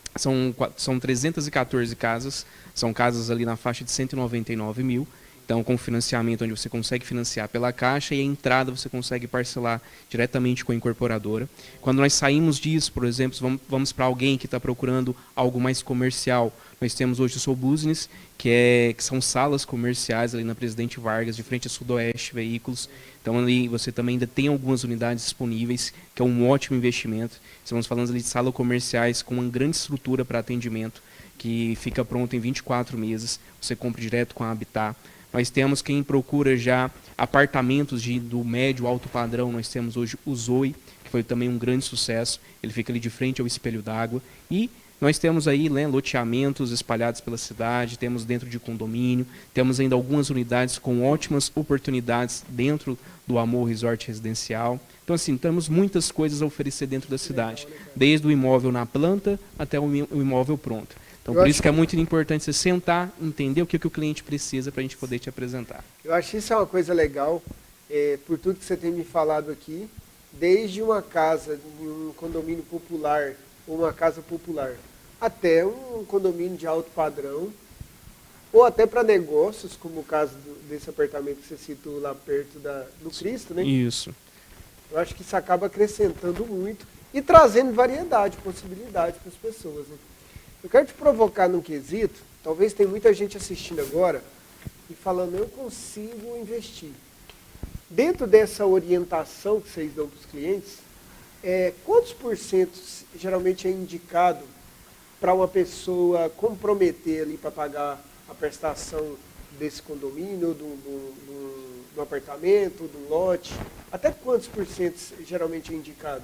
São 314 casas, são casas ali na faixa de 199 mil, então com financiamento onde você consegue financiar pela Caixa e a entrada você consegue parcelar diretamente com a incorporadora. Quando nós saímos disso, por exemplo, vamos para alguém que está procurando algo mais comercial, nós temos hoje o Soul Business, que são salas comerciais ali na Presidente Vargas, de frente a Sudoeste Veículos. Então ali você também ainda tem algumas unidades disponíveis, que é um ótimo investimento. Estamos falando ali de salas comerciais com uma grande estrutura para atendimento, que fica pronto em 24 meses, você compra direto com a Habitat. Nós temos quem procura já apartamentos do médio alto padrão, nós temos hoje o Zoe, que foi também um grande sucesso, ele fica ali de frente ao Espelho d'Água, e nós temos aí, né, loteamentos espalhados pela cidade, temos dentro de condomínio, temos ainda algumas unidades com ótimas oportunidades dentro do Amor Resort Residencial. Então, assim, temos muitas coisas a oferecer dentro da cidade, desde o imóvel na planta até o imóvel pronto. Então, por isso que é muito importante você sentar, entender o que o cliente precisa para a gente poder te apresentar. Eu acho que isso é uma coisa legal, por tudo que você tem me falado aqui, desde uma casa, um condomínio popular, ou uma casa popular, até um condomínio de alto padrão, ou até para negócios, como o caso desse apartamento que você citou lá perto do Cristo, né? Isso. Eu acho que isso acaba acrescentando muito e trazendo variedade, possibilidade para as pessoas, né? Eu quero te provocar num quesito, talvez tenha muita gente assistindo agora e falando, eu consigo investir. Dentro dessa orientação que vocês dão para os clientes, quantos por cento geralmente é indicado para uma pessoa comprometer ali para pagar a prestação desse condomínio, do apartamento, do lote? Até quantos por cento geralmente é indicado?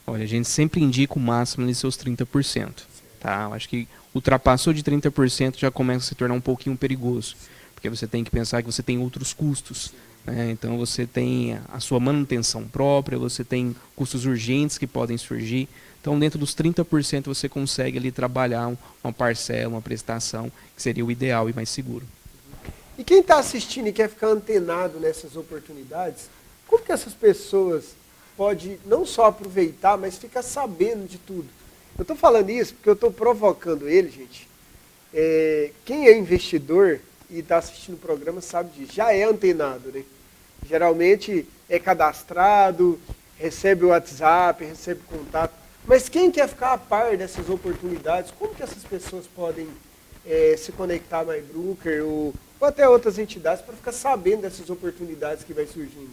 Olha, a gente sempre indica o máximo de seus 30%. Tá? Eu acho que ultrapassou de 30% já começa a se tornar um pouquinho perigoso. Porque você tem que pensar que você tem outros custos. Né? Então você tem a sua manutenção própria, você tem custos urgentes que podem surgir. Então dentro dos 30% você consegue ali trabalhar uma parcela, uma prestação, que seria o ideal e mais seguro. E quem está assistindo e quer ficar antenado nessas oportunidades, como que essas pessoas podem não só aproveitar, mas ficar sabendo de tudo? Eu estou falando isso porque eu estou provocando ele, gente. Quem é investidor e está assistindo o programa sabe disso, já é antenado, né? Geralmente é cadastrado, recebe o WhatsApp, recebe contato. Mas quem quer ficar a par dessas oportunidades, como que essas pessoas podem se conectar a MyBroker ou até outras entidades para ficar sabendo dessas oportunidades que vai surgindo?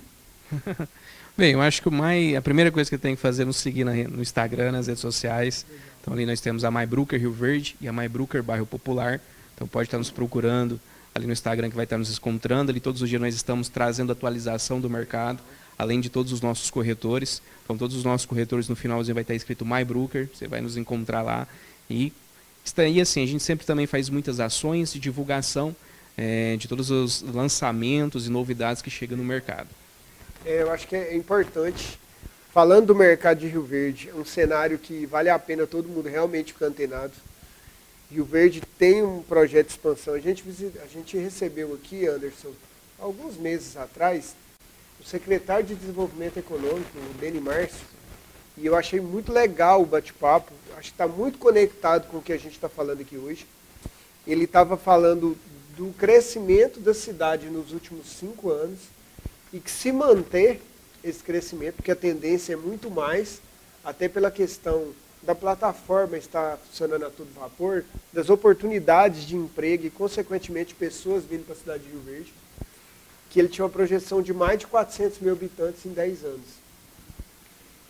Bem, eu acho que a primeira coisa que tem que fazer é nos seguir no Instagram, nas redes sociais. Então ali nós temos a MyBroker Rio Verde e a MyBroker Bairro Popular. Então pode estar nos procurando ali no Instagram, que vai estar nos encontrando. Ali todos os dias nós estamos trazendo atualização do mercado, além de todos os nossos corretores. Então todos os nossos corretores no finalzinho vai estar escrito MyBroker, você vai nos encontrar lá. E assim, a gente sempre também faz muitas ações de divulgação de todos os lançamentos e novidades que chegam no mercado. Eu acho que é importante, falando do mercado de Rio Verde, é um cenário que vale a pena todo mundo realmente ficar antenado. Rio Verde tem um projeto de expansão. A gente recebeu aqui, Anderson, alguns meses atrás, o secretário de Desenvolvimento Econômico, o Deni Márcio, e eu achei muito legal o bate-papo, acho que está muito conectado com o que a gente está falando aqui hoje. Ele estava falando do crescimento da cidade nos últimos 5 anos, e que se manter esse crescimento, porque a tendência é muito mais, até pela questão da plataforma estar funcionando a todo vapor, das oportunidades de emprego e, consequentemente, pessoas vindo para a cidade de Rio Verde, que ele tinha uma projeção de mais de 400 mil habitantes em 10 anos.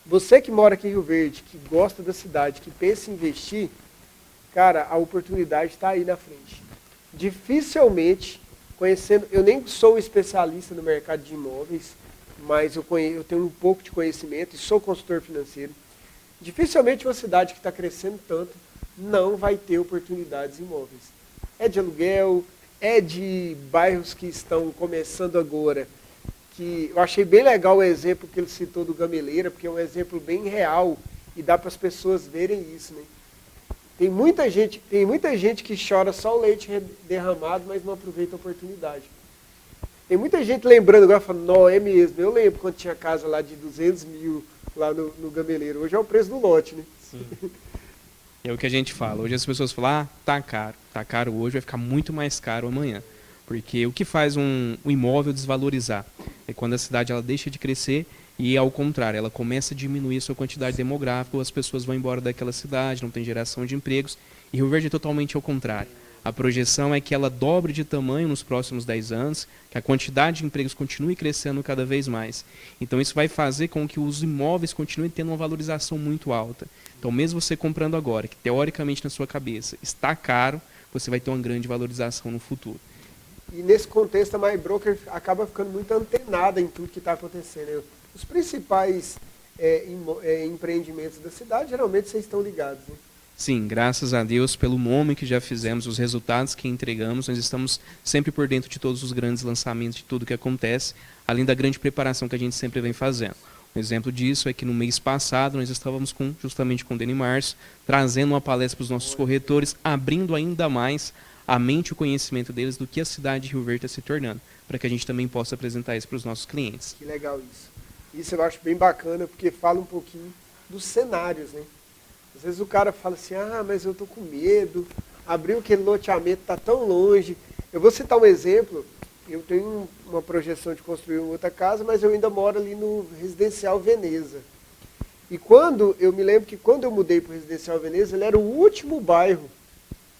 Você que mora aqui em Rio Verde, que gosta da cidade, que pensa em investir, cara, a oportunidade está aí na frente. Dificilmente, conhecendo, eu nem sou especialista no mercado de imóveis, mas eu tenho um pouco de conhecimento e sou consultor financeiro. Dificilmente uma cidade que está crescendo tanto não vai ter oportunidades em imóveis. É de aluguel, é de bairros que estão começando agora, que eu achei bem legal o exemplo que ele citou do Gameleira, porque é um exemplo bem real e dá para as pessoas verem isso, né? Tem muita gente que chora só o leite derramado, mas não aproveita a oportunidade. Tem muita gente lembrando agora, falando, não, é mesmo. Eu lembro quando tinha casa lá de 200 mil lá no Gameleiro. Hoje é o preço do lote, né? Sim. É o que a gente fala. Hoje as pessoas falam, tá caro. Tá caro hoje, vai ficar muito mais caro amanhã. Porque o que faz um imóvel desvalorizar é quando a cidade ela deixa de crescer e, ao contrário, ela começa a diminuir a sua quantidade demográfica, ou as pessoas vão embora daquela cidade, não tem geração de empregos. E Rio Verde é totalmente ao contrário. A projeção é que ela dobre de tamanho nos próximos 10 anos, que a quantidade de empregos continue crescendo cada vez mais. Então isso vai fazer com que os imóveis continuem tendo uma valorização muito alta. Então mesmo você comprando agora, que teoricamente na sua cabeça está caro, você vai ter uma grande valorização no futuro. E nesse contexto a MyBroker acaba ficando muito antenada em tudo que está acontecendo. Os principais empreendimentos da cidade, geralmente vocês estão ligados, né? Sim, graças a Deus, pelo nome que já fizemos, os resultados que entregamos, nós estamos sempre por dentro de todos os grandes lançamentos, de tudo que acontece, além da grande preparação que a gente sempre vem fazendo. Um exemplo disso é que no mês passado nós estávamos justamente com o Deni Março, trazendo uma palestra para os nossos corretores, abrindo ainda mais a mente e o conhecimento deles do que a cidade de Rio Verde está se tornando, para que a gente também possa apresentar isso para os nossos clientes. Que legal isso. Isso eu acho bem bacana, porque fala um pouquinho dos cenários, né? Às vezes o cara fala assim, mas eu estou com medo, abriu aquele loteamento, está tão longe. Eu vou citar um exemplo, eu tenho uma projeção de construir uma outra casa, mas eu ainda moro ali no Residencial Veneza. E eu me lembro que quando eu mudei para o Residencial Veneza, ele era o último bairro.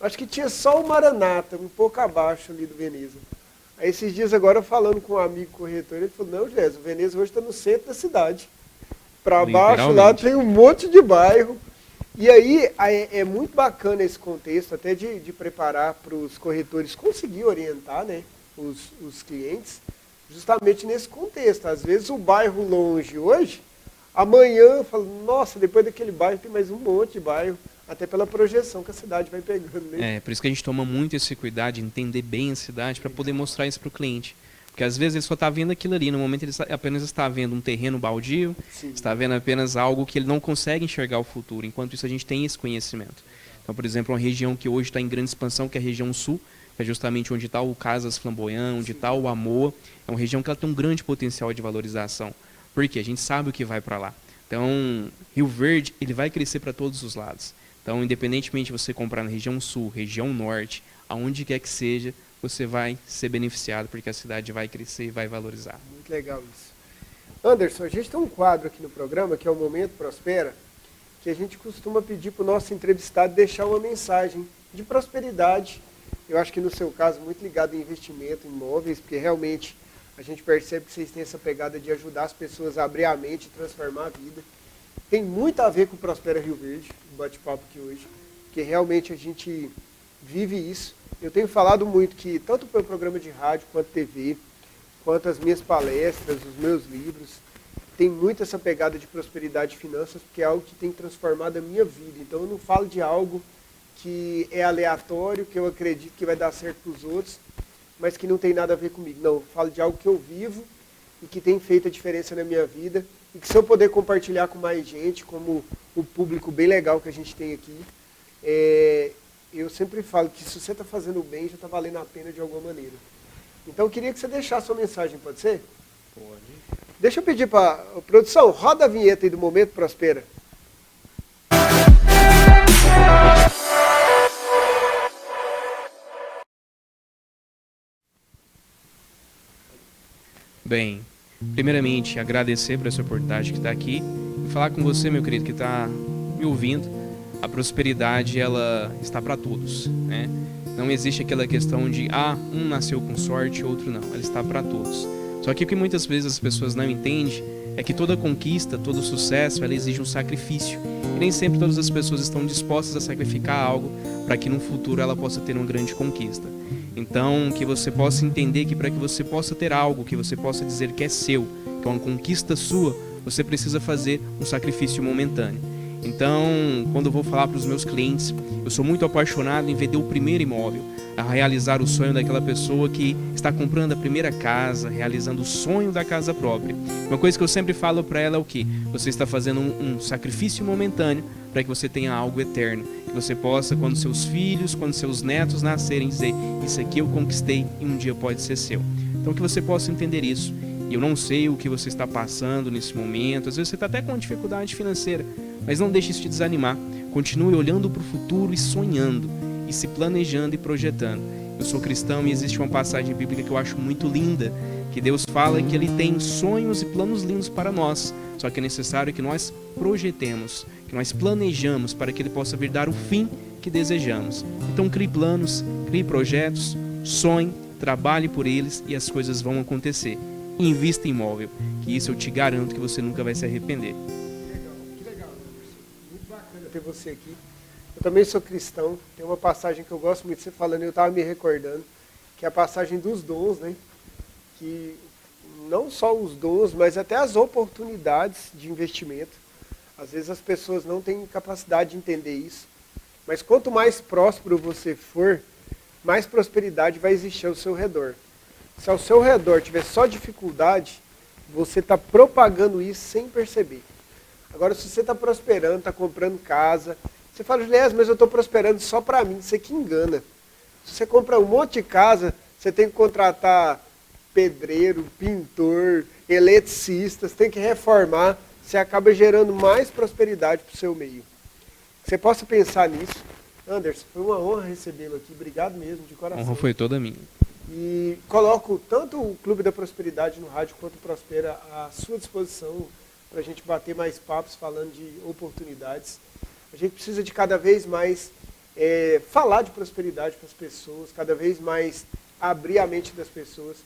Acho que tinha só o Maranata, um pouco abaixo ali do Veneza. Aí esses dias agora, falando com um amigo corretor, ele falou, não, Jéssica, o Veneza hoje está no centro da cidade. Para baixo lá tem um monte de bairro. E aí é muito bacana esse contexto, até de preparar para os corretores conseguir orientar, né, os clientes, justamente nesse contexto. Às vezes o bairro longe hoje, amanhã eu falo, nossa, depois daquele bairro tem mais um monte de bairro, até pela projeção que a cidade vai pegando. Né? Por isso que a gente toma muito esse cuidado de entender bem a cidade para poder mostrar isso para o cliente. Porque às vezes ele só está vendo aquilo ali, no momento ele apenas está vendo um terreno baldio, está vendo apenas algo que ele não consegue enxergar o futuro, enquanto isso a gente tem esse conhecimento. Então, por exemplo, uma região que hoje está em grande expansão, que é a região sul, que é justamente onde está o Casas Flamboyant, onde está o Amoa, é uma região que ela tem um grande potencial de valorização. Por quê? A gente sabe o que vai para lá. Então, Rio Verde, ele vai crescer para todos os lados. Então, independentemente de você comprar na região sul, região norte, aonde quer que seja, você vai ser beneficiado, porque a cidade vai crescer e vai valorizar. Muito legal isso. Anderson, a gente tem um quadro aqui no programa, que é o Momento Prospera, que a gente costuma pedir para o nosso entrevistado deixar uma mensagem de prosperidade. Eu acho que no seu caso, muito ligado em investimento em imóveis, porque realmente a gente percebe que vocês têm essa pegada de ajudar as pessoas a abrir a mente e transformar a vida. Tem muito a ver com o Prospera Rio Verde, o bate-papo aqui hoje, porque realmente a gente vive isso. Eu tenho falado muito que, tanto pelo programa de rádio, quanto TV, quanto as minhas palestras, os meus livros, tem muito essa pegada de prosperidade e finanças, porque é algo que tem transformado a minha vida. Então eu não falo de algo que é aleatório, que eu acredito que vai dar certo para os outros, mas que não tem nada a ver comigo. Não, eu falo de algo que eu vivo e que tem feito a diferença na minha vida, e que se eu puder compartilhar com mais gente, como o público bem legal que a gente tem aqui, eu sempre falo que se você está fazendo bem, já está valendo a pena de alguma maneira. Então eu queria que você deixasse sua mensagem, pode ser? Pode. Deixa eu pedir para a produção, roda a vinheta aí do Momento Prospera. Bem, primeiramente agradecer por essa oportunidade que está aqui e falar com você, meu querido, que está me ouvindo. A prosperidade, ela está para todos, né? Não existe aquela questão de, um nasceu com sorte, outro não. Ela está para todos. Só que o que muitas vezes as pessoas não entendem é que toda conquista, todo sucesso, ela exige um sacrifício. E nem sempre todas as pessoas estão dispostas a sacrificar algo para que no futuro ela possa ter uma grande conquista. Então, que você possa entender que para que você possa ter algo, que você possa dizer que é seu, que é uma conquista sua, você precisa fazer um sacrifício momentâneo. Então, quando eu vou falar para os meus clientes, eu sou muito apaixonado em vender o primeiro imóvel, a realizar o sonho daquela pessoa que está comprando a primeira casa, realizando o sonho da casa própria. Uma coisa que eu sempre falo para ela é o que? Você está fazendo um sacrifício momentâneo para que você tenha algo eterno. Que você possa, quando seus filhos, quando seus netos nascerem, dizer, isso aqui eu conquistei e um dia pode ser seu. Então, que você possa entender isso. Eu não sei o que você está passando nesse momento, às vezes você está até com dificuldade financeira, mas não deixe isso te desanimar. Continue olhando para o futuro e sonhando, e se planejando e projetando. Eu sou cristão e existe uma passagem bíblica que eu acho muito linda, que Deus fala que Ele tem sonhos e planos lindos para nós, só que é necessário que nós projetemos, que nós planejamos para que Ele possa vir dar o fim que desejamos. Então crie planos, crie projetos, sonhe, trabalhe por eles e as coisas vão acontecer. Invista em imóvel, que isso eu te garanto que você nunca vai se arrepender. Que legal, Anderson. Muito bacana ter você aqui. Eu também sou cristão, tem uma passagem que eu gosto muito de você falando, eu estava me recordando, que é a passagem dos dons, né? Que não só os dons, mas até as oportunidades de investimento. Às vezes as pessoas não têm capacidade de entender isso, mas quanto mais próspero você for, mais prosperidade vai existir ao seu redor. Se ao seu redor tiver só dificuldade, você está propagando isso sem perceber. Agora, se você está prosperando, está comprando casa, você fala, Juliés, mas eu estou prosperando só para mim, você que engana. Se você compra um monte de casa, você tem que contratar pedreiro, pintor, eletricista, você tem que reformar, você acaba gerando mais prosperidade para o seu meio. Você possa pensar nisso. Anderson, foi uma honra recebê-lo aqui, obrigado mesmo, de coração. A honra foi toda minha. E coloco tanto o Clube da Prosperidade no rádio quanto o Prospera à sua disposição para a gente bater mais papos falando de oportunidades. A gente precisa de cada vez mais falar de prosperidade para as pessoas, cada vez mais abrir a mente das pessoas,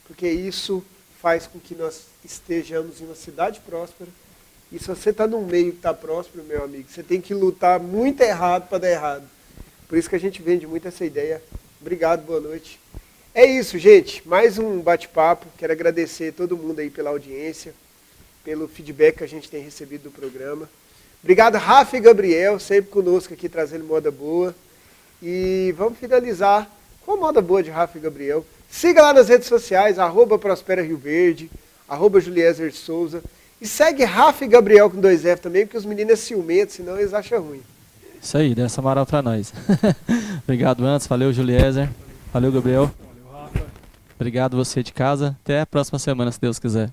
porque isso faz com que nós estejamos em uma cidade próspera. E se você está num meio que está próspero, meu amigo, você tem que lutar muito errado para dar errado. Por isso que a gente vende muito essa ideia. Obrigado, boa noite. É isso, gente. Mais um bate-papo. Quero agradecer todo mundo aí pela audiência, pelo feedback que a gente tem recebido do programa. Obrigado, Rafa e Gabriel, sempre conosco aqui trazendo moda boa. E vamos finalizar com a moda boa de Rafa e Gabriel. Siga lá nas redes sociais, @ProsperaRioVerde, @Juliezer Souza. E segue Rafa e Gabriel com 2F também, porque os meninos é ciumento, senão eles acham ruim. Isso aí, dê essa moral pra nós. Obrigado, Antes. Valeu, Juliezer. Valeu, Gabriel. Valeu, Rafa. Obrigado você de casa. Até a próxima semana, se Deus quiser.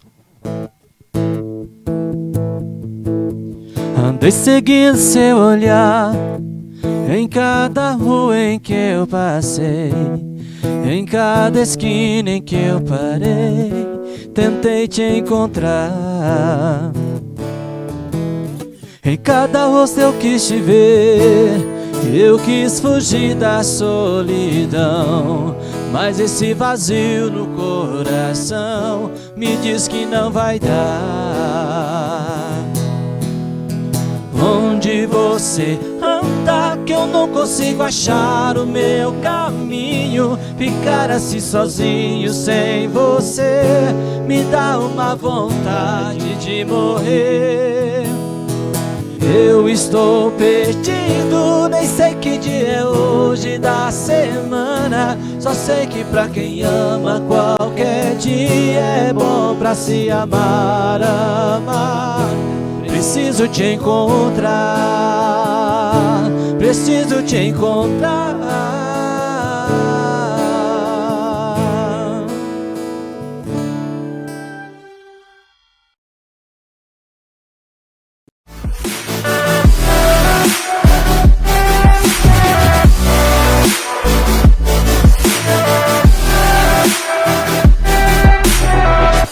Andei seguindo seu olhar em cada rua em que eu passei, em cada esquina em que eu parei, tentei te encontrar. Em cada rosto eu quis te ver, eu quis fugir da solidão, mas esse vazio no coração me diz que não vai dar. Onde você anda que eu não consigo achar o meu caminho? Ficar assim sozinho sem você me dá uma vontade de morrer. Eu estou perdido, nem sei que dia é hoje da semana. Só sei que pra quem ama qualquer dia é bom pra se amar, amar. Preciso te encontrar, preciso te encontrar.